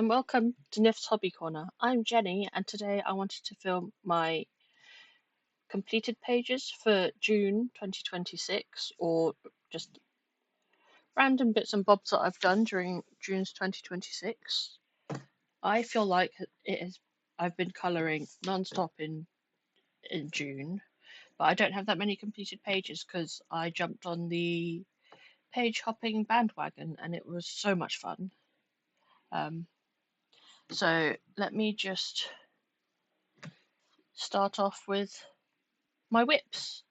and welcome to Nif's Hobby Corner. I'm Jenny, and today I wanted to film my completed pages for June 2026, or just random bits and bobs that I've done during June's 2026. I feel like I've been colouring non-stop in June, but I don't have that many completed pages because I jumped on the page hopping bandwagon and it was so much fun. So let me just start off with my whips,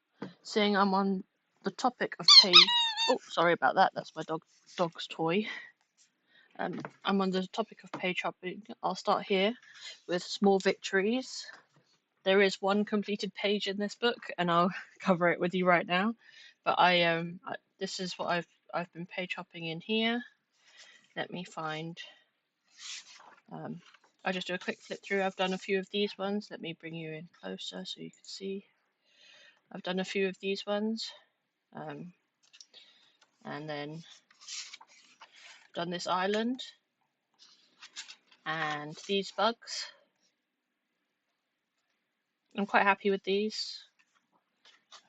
seeing I'm on the topic of page. Oh, sorry about that. That's my dog's toy. I'm on the topic of page hopping. I'll start here with small victories. There is one completed page in this book, and I'll cover it with you right now. But this is what I've been page hopping in here. Let me find. I'll just do a quick flip through. I've done a few of these ones. Let me bring you in closer so you can see. I've done a few of these ones. And then done this island and these bugs. I'm quite happy with these.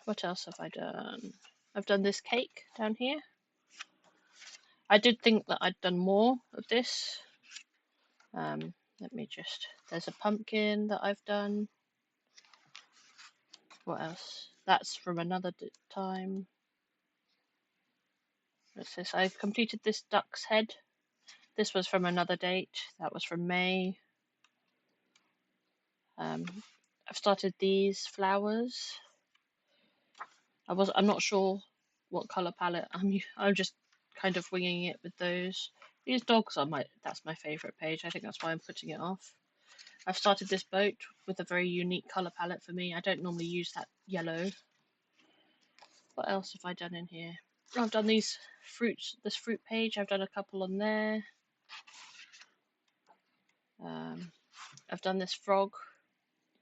What else have I done? I've done this cake down here. I did think that I'd done more of this. Let me just, there's a pumpkin that I've done. What else? That's from another time. What's this? I've completed this duck's head. This was from another date. That was from May. I've started these flowers. I'm not sure what color palette. I'm just kind of winging it with those. These dogs are that's my favorite page. I think that's why I'm putting it off. I've started this boat with a very unique color palette for me. I don't normally use that yellow. What else have I done in here? I've done these fruits. This fruit page. I've done a couple on there. I've done this frog.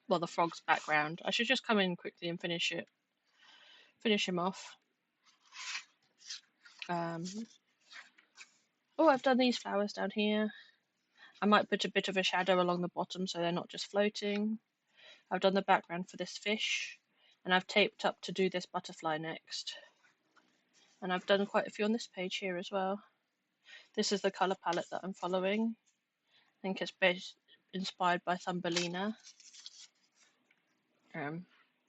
Well, the frog's background. I should just come in quickly and finish him off. Oh, I've done these flowers down here. I might put a bit of a shadow along the bottom so they're not just floating. I've done the background for this fish, and I've taped up to do this butterfly next. And I've done quite a few on this page here as well. This is the colour palette that I'm following. I think it's inspired by Thumbelina.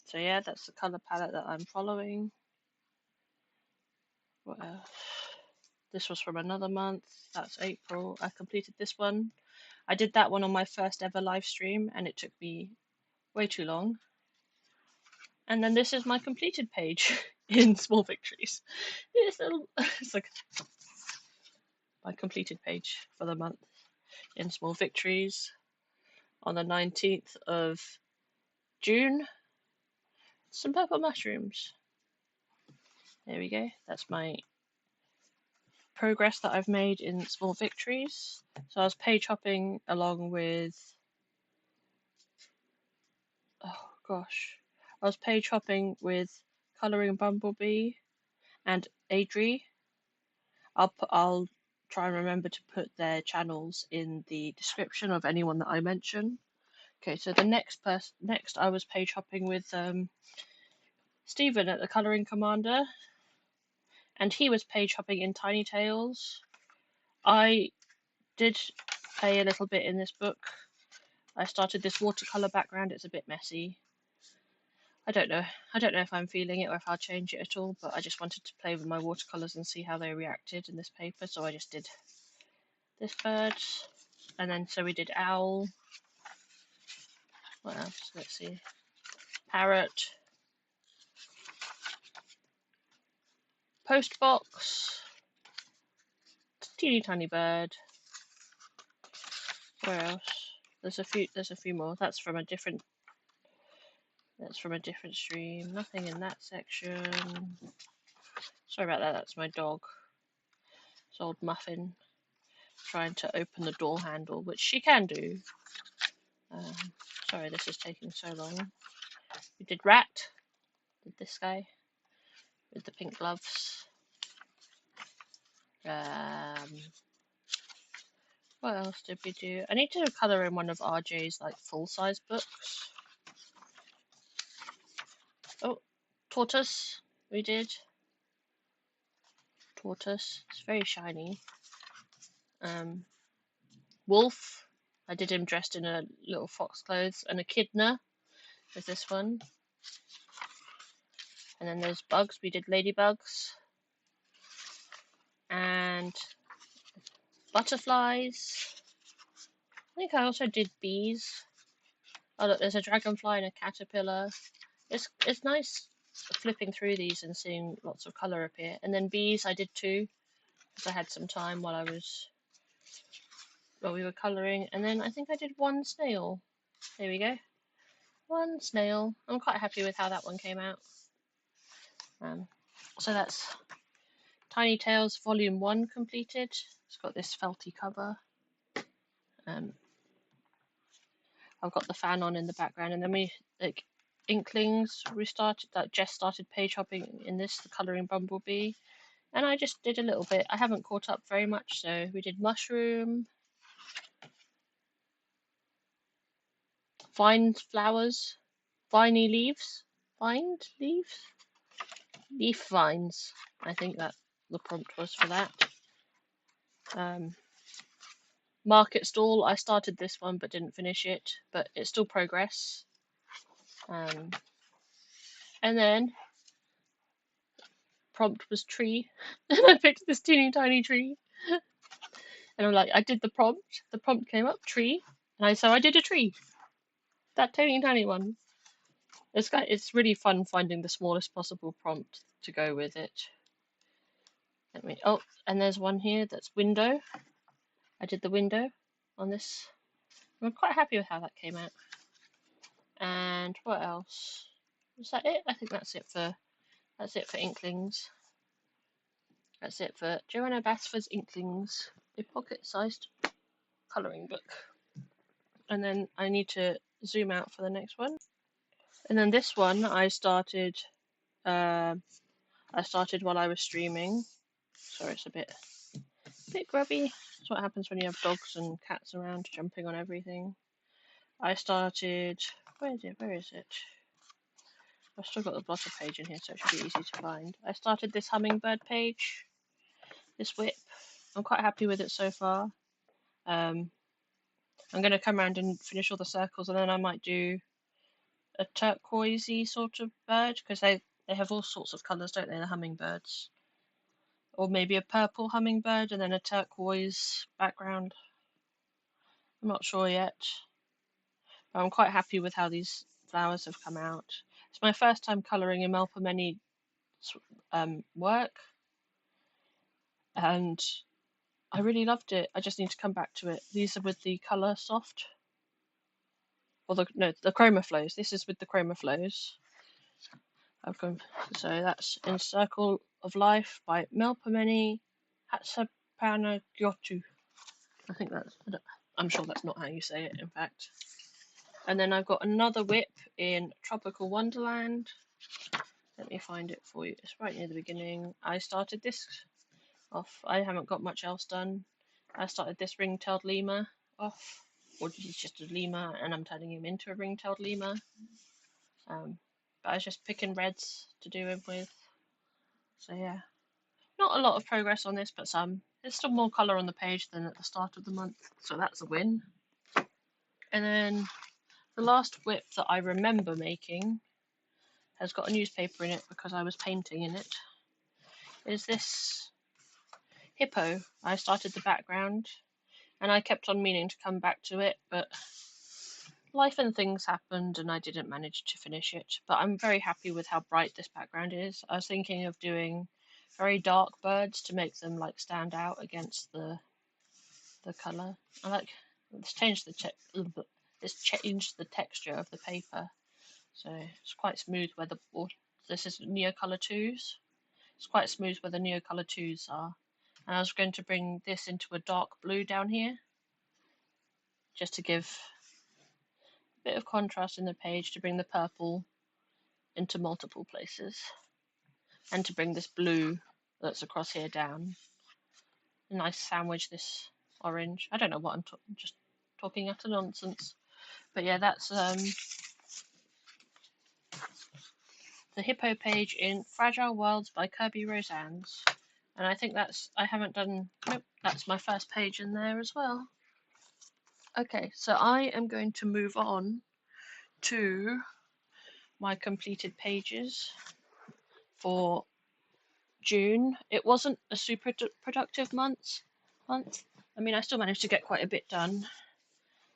So yeah, that's the colour palette that I'm following. What else? This was from another month. That's April. I completed this one. I did that one on my first ever live stream, and it took me way too long. And then this is my completed page in Small Victories. It's like my completed page for the month in Small Victories on the 19th of June. Some purple mushrooms. There we go. That's my progress that I've made in Small Victories. So I was page hopping along with, oh gosh, I was page hopping with Colouring Bumblebee and Adri. I'll try and remember to put their channels in the description of anyone that I mention. Okay, so the next I was page hopping with Stephen at the Colouring Commander, and he was page hopping in Tiny Tales. I did play a little bit in this book. I started this watercolour background. It's a bit messy. I don't know if I'm feeling it or if I'll change it at all, but I just wanted to play with my watercolours and see how they reacted in this paper, so I just did this bird, and then so we did owl. What else? Let's see. Parrot. Post box. Teeny tiny bird. Where else? There's a few more. That's from a different stream. Nothing in that section. Sorry about that. That's my dog. It's old Muffin trying to open the door handle, which she can do. Sorry, this is taking so long. We did rat. Did this guy with the pink gloves. What What else did we do? I need to colour in one of RJ's like full-size books. Oh, tortoise. We did. Tortoise. It's very shiny. Wolf. I did him dressed in a little fox clothes, and echidna is this one. And then there's bugs. We did ladybugs and butterflies. I think I also did bees. Oh look, there's a dragonfly and a caterpillar. It's nice flipping through these and seeing lots of colour appear. And then bees I did too, because I had some time while we were colouring. And then I think I did one snail. There we go. One snail. I'm quite happy with how that one came out. So that's Tiny Tales Volume 1 completed. It's got this felty cover. I've got the fan on in the background, and then we like Inklings restarted. Like Jess started page hopping in this, the colouring Bumblebee, and I just did a little bit. I haven't caught up very much, so we did Mushroom, Vine Flowers, Viney Leaves, Vined Leaves, Leaf Vines. I think that the prompt was for that. Market Stall. I started this one but didn't finish it, but it's still progress. And then prompt was tree, and I picked this teeny tiny tree. And I'm like, I did the prompt came up, tree, and I did a tree, that teeny tiny one. It's really fun finding the smallest possible prompt to go with it. And there's one here that's window. I did the window on this. I'm quite happy with how that came out. And what else? Was that it? I think that's it for Inklings. That's it for Joanna Basford's Inklings, a pocket-sized colouring book. And then I need to zoom out for the next one. And then this one I started while I was streaming. Sorry, it's a bit grubby. That's what happens when you have dogs and cats around jumping on everything. I started, where is it? I've still got the blotter page in here, so it should be easy to find. I started this hummingbird page, this whip. I'm quite happy with it so far. I'm going to come around and finish all the circles, and then I might do a turquoisey sort of bird, because they have all sorts of colours, don't they, the hummingbirds? Or maybe a purple hummingbird and then a turquoise background. I'm not sure yet. But I'm quite happy with how these flowers have come out. It's my first time colouring in Melpomene work, and I really loved it. I just need to come back to it. These are with the Colour Soft, or the Chroma Flows. This is with the Chroma Flows. So that's in Circle of Life by Melpomene Hatsapanagiotou. I think I'm sure that's not how you say it, in fact. And then I've got another whip in Tropical Wonderland. Let me find it for you. It's right near the beginning. I started this off. I haven't got much else done. I started this ring-tailed lemur off, or he's just a lemur, and I'm turning him into a ring-tailed lemur. But I was just picking reds to do him with. So yeah, not a lot of progress on this, but some. There's still more colour on the page than at the start of the month, so that's a win. And then the last whip that I remember making has got a newspaper in it because I was painting in it. Is this hippo. I started the background and I kept on meaning to come back to it, but life and things happened and I didn't manage to finish it. But I'm very happy with how bright this background is. I was thinking of doing very dark birds to make them like stand out against the colour. I like it's changed the texture of the paper, so it's quite smooth where this is Neocolor 2s. It's quite smooth where the Neocolor 2s are. And I was going to bring this into a dark blue down here, just to give a bit of contrast in the page, to bring the purple into multiple places, and to bring this blue that's across here down. A nice sandwich this orange. I don't know what I'm just talking utter nonsense. But yeah, that's the hippo page in Fragile Worlds by Kirby Rosannes. And I think I haven't done, nope, that's my first page in there as well. Okay, so I am going to move on to my completed pages for June. It wasn't a super productive month. I mean, I still managed to get quite a bit done.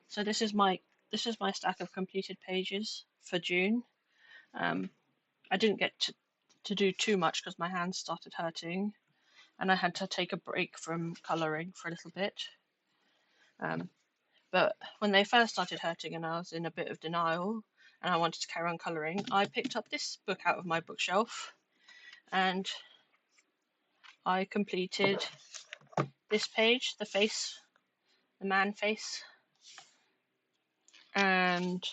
So this is my stack of completed pages for June. I didn't get to do too much because my hands started hurting, and I had to take a break from colouring for a little bit. But when they first started hurting and I was in a bit of denial and I wanted to carry on colouring, I picked up this book out of my bookshelf and I completed this page, the man face, and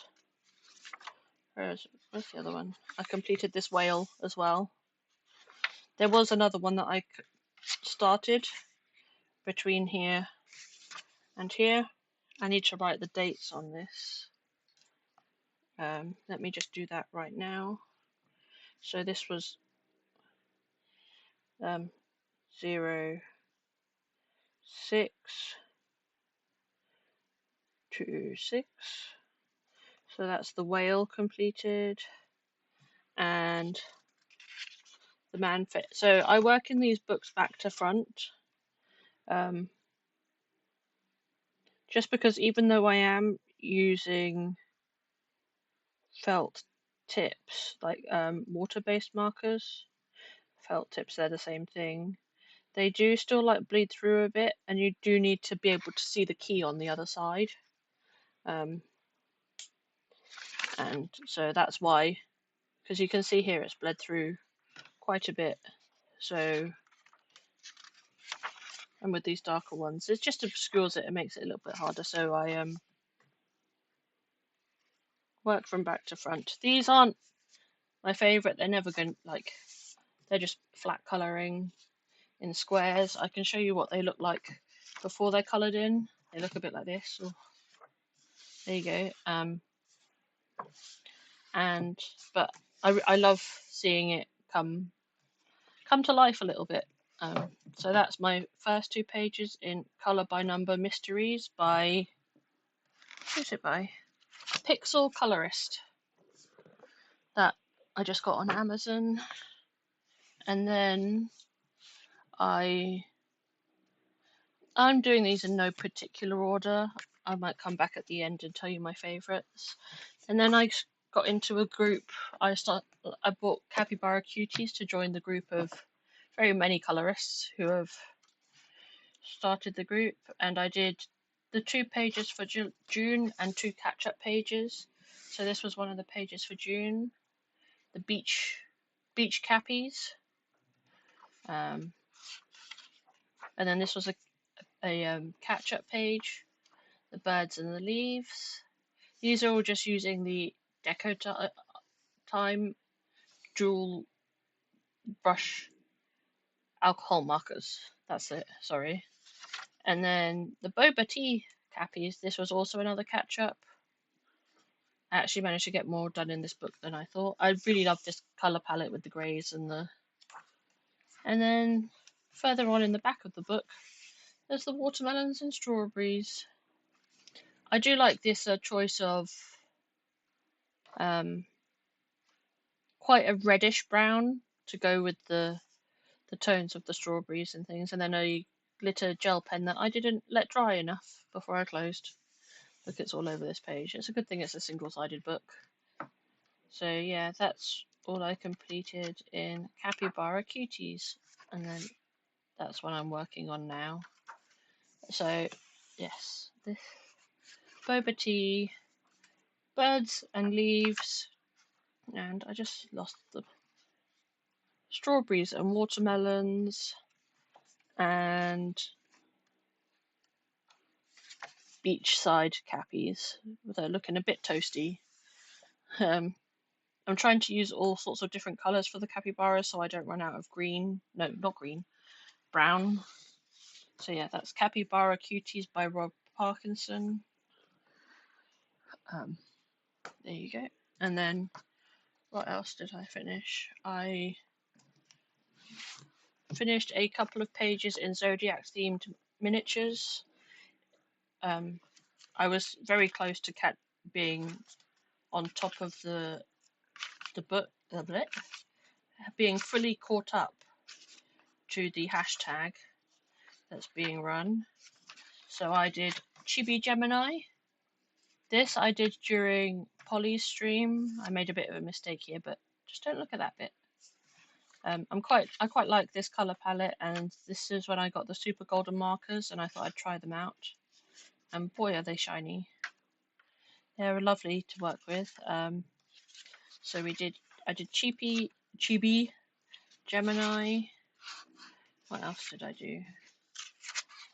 where's the other one? I completed this whale as well. There was another one that I started between here and here. I need to write the dates on this. Let me just do that right now. So this was 0, 6 to 6. So that's the whale completed, and the man fit. So I work in these books back to front, just because even though I am using felt tips, like water-based markers, felt tips, they're the same thing. They do still like bleed through a bit, and you do need to be able to see the key on the other side. And so that's why, because you can see here it's bled through quite a bit. So, and with these darker ones, it just obscures it and makes it a little bit harder. So I work from back to front. These aren't my favourite. They're never going like, they're just flat colouring in squares. I can show you what they look like before they're coloured in. They look a bit like this. Or, there you go. But I love seeing it come to life a little bit. So that's my first 2 pages in Colour by Number Mysteries by, who's it by? Pixel Colorist. That I just got on Amazon. And then I'm doing these in no particular order. I might come back at the end and tell you my favourites. And then I got into a group. I bought Capybara Cuties to join the group of very many colorists who have started the group, and I did the 2 pages for June and 2 catch-up pages. So this was one of the pages for June, the beach cappies, and then this was a catch-up page, the birds and the leaves. These are all just using the Deco Time dual brush alcohol markers. That's it, sorry. And then the Boba Tea cappies, this was also another catch-up. I actually managed to get more done in this book than I thought. I really love this colour palette with the greys and the... And then further on in the back of the book, there's the watermelons and strawberries. I do like this choice of quite a reddish brown to go with the tones of the strawberries and things, and then a glitter gel pen that I didn't let dry enough before I closed. Look, it's all over this page. It's a good thing it's a single-sided book. So yeah, that's all I completed in Capybara Cuties, and then that's what I'm working on now. So yes, this Boba Tea, birds and leaves, and I just lost the strawberries and watermelons, and beachside cappies. They're looking a bit toasty. I'm trying to use all sorts of different colours for the capybara so I don't run out of green. No, not green. Brown. So yeah, that's Capybara Cuties by Rob Parkinson. There you go. And then what else did I finish? I finished a couple of pages in Zodiac themed miniatures. I was very close to being on top of the book, being fully caught up to the hashtag that's being run. So I did Chibi Gemini. This I did during Polly's stream. I made a bit of a mistake here, but just don't look at that bit. I quite like this color palette, and this is when I got the super golden markers, and I thought I'd try them out. And boy, are they shiny! They're lovely to work with. So I did Chibi Gemini. What else did I do?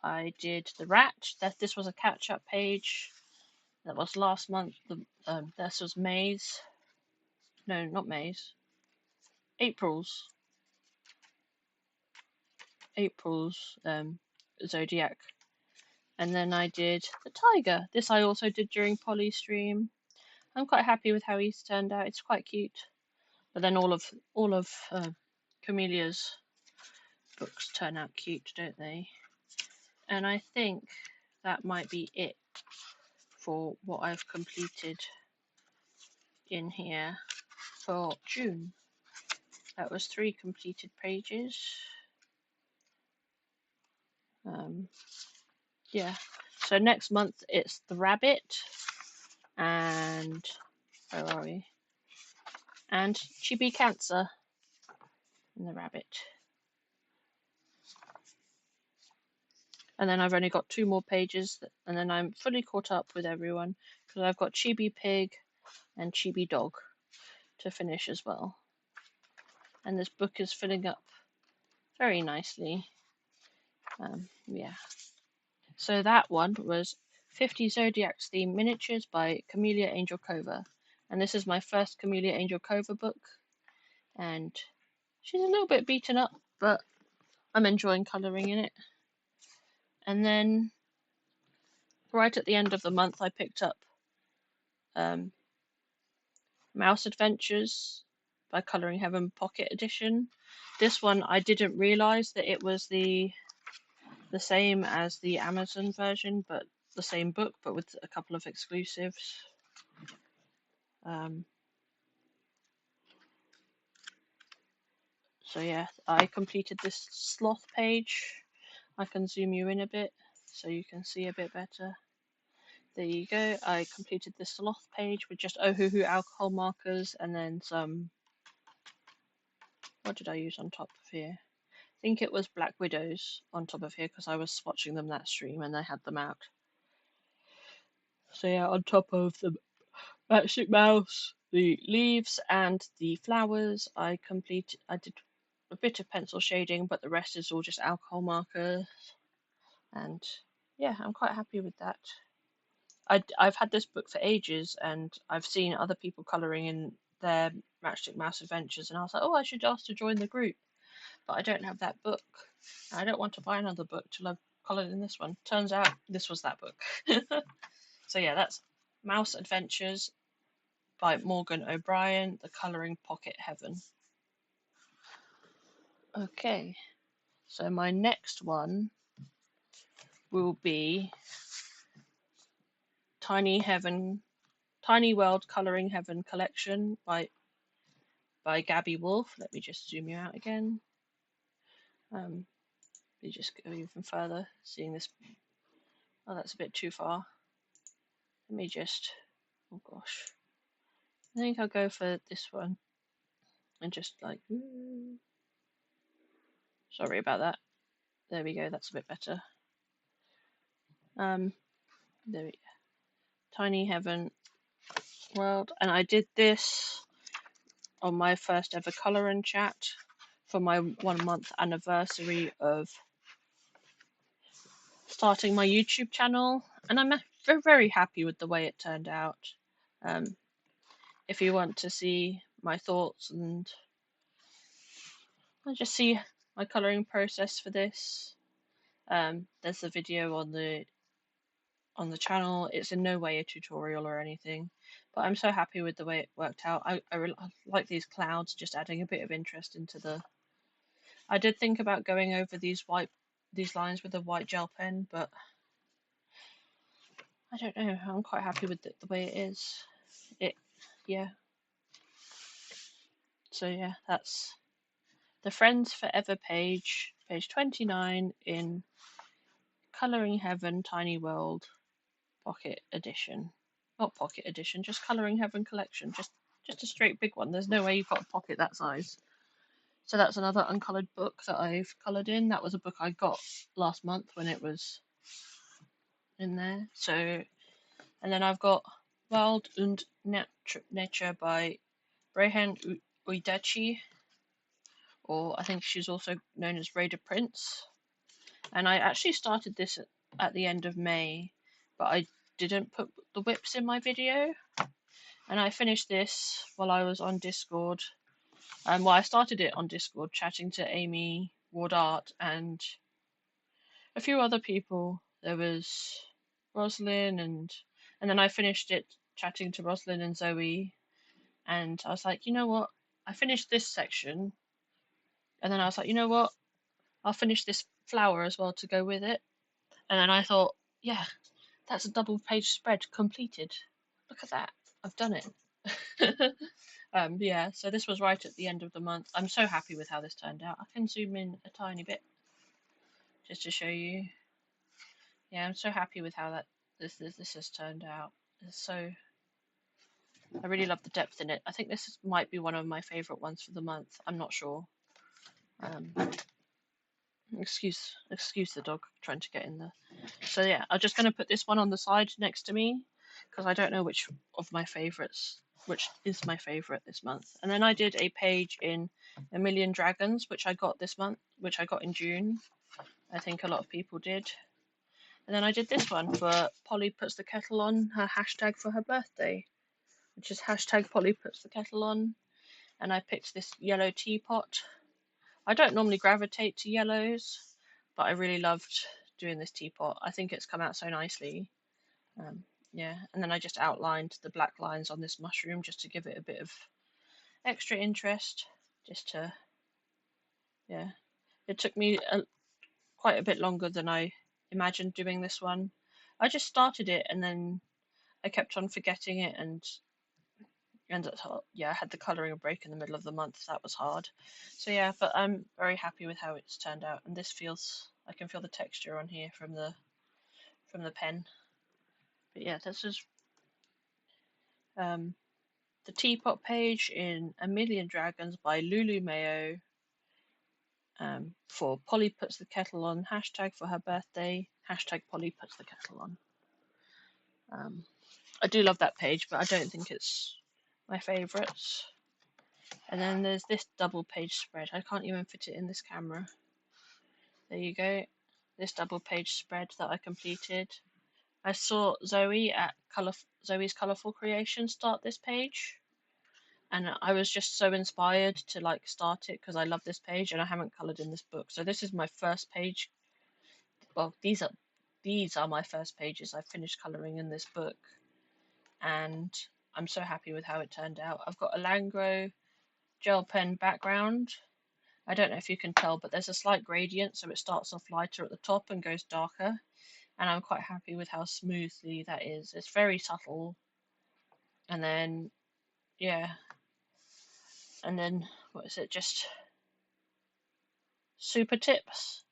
I did the rat. This was a catch-up page. That was last month. This was May's. No, not May's. April's Zodiac. And then I did the tiger. This I also did during Polly's stream. I'm quite happy with how he's turned out. It's quite cute. But then all of Camelia's books turn out cute, don't they? And I think that might be it for what I've completed in here for June. That was 3 completed pages. Yeah. So next month it's the rabbit and where are we? And Chibi Cancer and the rabbit. And then I've only got 2 more pages, and then I'm fully caught up with everyone because I've got Chibi Pig and Chibi Dog to finish as well. And this book is filling up very nicely. Yeah. So that one was 50 Zodiacs themed miniatures by Camellia Angel Cova. And this is my first Camellia Angel Cova book. And she's a little bit beaten up, but I'm enjoying colouring in it. And then right at the end of the month I picked up Mouse Adventures by Colouring Heaven Pocket Edition. This one I didn't realise that it was the same as the Amazon version, but the same book, but with a couple of exclusives. So yeah, I completed this sloth page. I can zoom you in a bit so you can see a bit better. There you go. I completed the sloth page with just Ohuhu alcohol markers and then some. What did I use on top of here? I think it was Black Widows on top of here because I was watching them that stream and they had them out. So yeah, on top of the Magic Mouse, the leaves and the flowers, I did a bit of pencil shading, but the rest is all just alcohol markers. And yeah, I'm quite happy with that. I've had this book for ages, and I've seen other people colouring in their Matchstick Mouse adventures, and I was like, oh, I should ask to join the group, but I don't have that book. I don't want to buy another book till I've coloured in this one. Turns out this was that book. So yeah, that's Mouse Adventures by Morgan O'Brien, The Colouring Pocket Heaven. Okay, so my next one will be Tiny World Colouring Heaven Collection by Gabby Wolf. Let me just zoom you out again. You just go even further, seeing this. Oh, that's a bit too far. Let me just. Oh gosh. I think I'll go for this one. And just like. Sorry about that. There we go. That's a bit better. There we go. Tiny Heaven World, and I did this on my first ever colour and chat for my 1 month anniversary of starting my YouTube channel, and I'm very happy with the way it turned out. If you want to see my thoughts and just see my colouring process for this, There's a video on the channel. It's in no way a tutorial or anything, but I'm so happy with the way it worked out. I like these clouds, just adding a bit of interest into the. I did think about going over these lines with a white gel pen, but I don't know. I'm quite happy with the way it is. Yeah. So yeah, that's the Friends Forever page 29 in Colouring Heaven Tiny World Pocket Edition. Not Pocket Edition, just Colouring Heaven Collection. Just a straight big one. There's no way you've got a pocket that size. So that's another uncoloured book that I've coloured in. That was a book I got last month when it was in there. So, and then I've got Wild und Nature by Rehan Uidachi, or I think she's also known as Raider Prince. And I actually started this at the end of May, but I didn't put the whips in my video. And I finished this while I was on Discord. Well, I started it on Discord, chatting to Amy Ward Art and a few other people. There was Roslyn, and then I finished it chatting to Roslyn and Zoe. And I was like, you know what? I finished this section, and then I was like, you know what? I'll finish this flower as well to go with it. And then I thought, yeah, that's a double page spread completed. Look at that. I've done it. Yeah, so this was right at the end of the month. I'm so happy with how this turned out. I can zoom in a tiny bit just to show you. Yeah, I'm so happy with how this has turned out. It's so, I really love the depth in it. I think this might be one of my favourite ones for the month. I'm not sure. Excuse the dog trying to get in there. So yeah, I'm just going to put this one on the side next to me because I don't know which is my favourite this month. And then I did a page in A Million Dragons, which I got this month, which I got in June. I think a lot of people did. And then I did this one for Polly Puts the Kettle On, her hashtag for her birthday, which is hashtag Polly Puts the Kettle On. And I picked this yellow teapot. I don't normally gravitate to yellows, but I really loved doing this teapot. I think it's come out so nicely. Yeah, and then I just outlined the black lines on this mushroom just to give it a bit of extra interest. Yeah. It took me quite a bit longer than I imagined doing this one. I just started it and then I kept on forgetting it, and yeah, I had the colouring break in the middle of the month. That was hard. So yeah, but I'm very happy with how it's turned out, and this I can feel the texture on here from the pen. But yeah, this is the teapot page in A Million Dragons by Lulu Mayo. For Polly Puts the Kettle On, hashtag for her birthday, hashtag Polly Puts the Kettle On. I do love that page, but I don't think it's my favourites. And then there's this double page spread. I can't even fit it in this camera. There you go. This double page spread that I completed. I saw Zoe at Zoe's Colourful Creation start this page, and I was just so inspired to start it because I love this page and I haven't coloured in this book. So this is my first page. Well, these are my first pages I've finished colouring in this book, and I'm so happy with how it turned out. I've got a Langro gel pen background. I don't know if you can tell, but there's a slight gradient, so it starts off lighter at the top and goes darker, and I'm quite happy with how smoothly that is. It's very subtle. And then yeah, and then what is it, just super tips.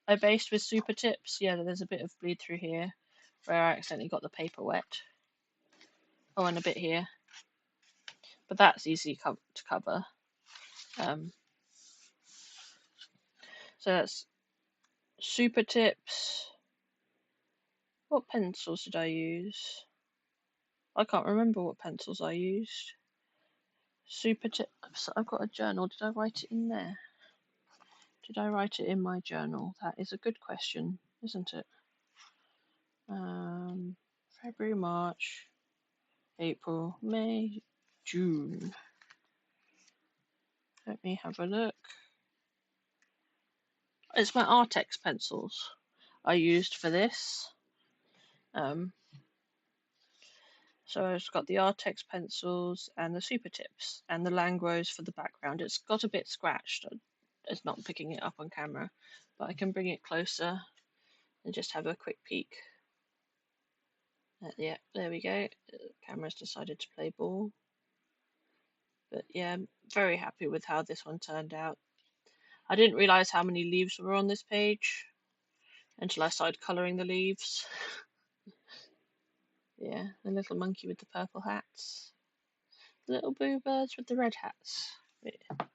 I based with super tips. Yeah, there's a bit of bleed through here where I accidentally got the paper wet. Oh, and a bit here, but that's easy to cover. So that's super tips. What pencils did I use? I can't remember what pencils I used. Super tips. I've got a journal. Did I write it in there? Did I write it in my journal? That is a good question, isn't it? February, March, April, May, June. Let me have a look. It's my Artex pencils. I used for this. So I've got the Artex pencils and the Super Tips and the Langros for the background. It's got a bit scratched. It's not picking it up on camera, but I can bring it closer and just have a quick peek. Yeah, there we go. The camera's decided to play ball. But yeah, I'm very happy with how this one turned out. I didn't realise how many leaves were on this page until I started colouring the leaves. Yeah, the little monkey with the purple hats. The little blue birds with the red hats. Yeah.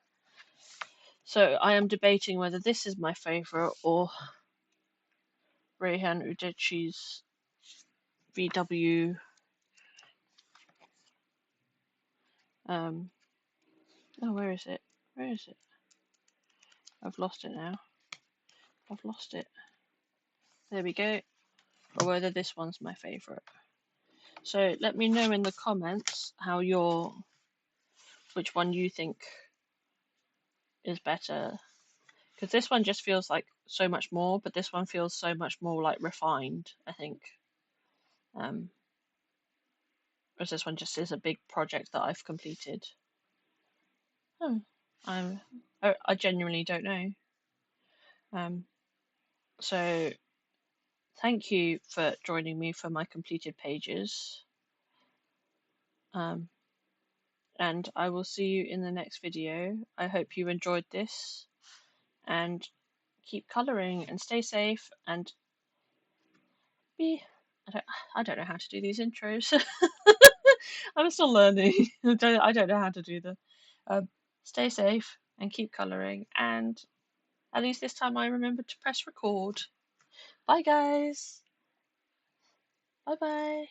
So I am debating whether this is my favourite or Rayhan Udeci's VW. Oh, where is it? Where is it? I've lost it now. I've lost it. There we go. Or whether this one's my favourite. So let me know in the comments which one you think is better. Because this one just feels like so much more, but this one feels so much more like refined, I think. Whereas this one just is a big project that I've completed. I genuinely don't know. So thank you for joining me for my completed pages. And I will see you in the next video. I hope you enjoyed this, and keep colouring and stay safe and be. I don't know how to do these intros. I'm still learning. I don't know how to do them. Stay safe and keep colouring, and at least this time I remembered to press record. Bye guys. Bye bye.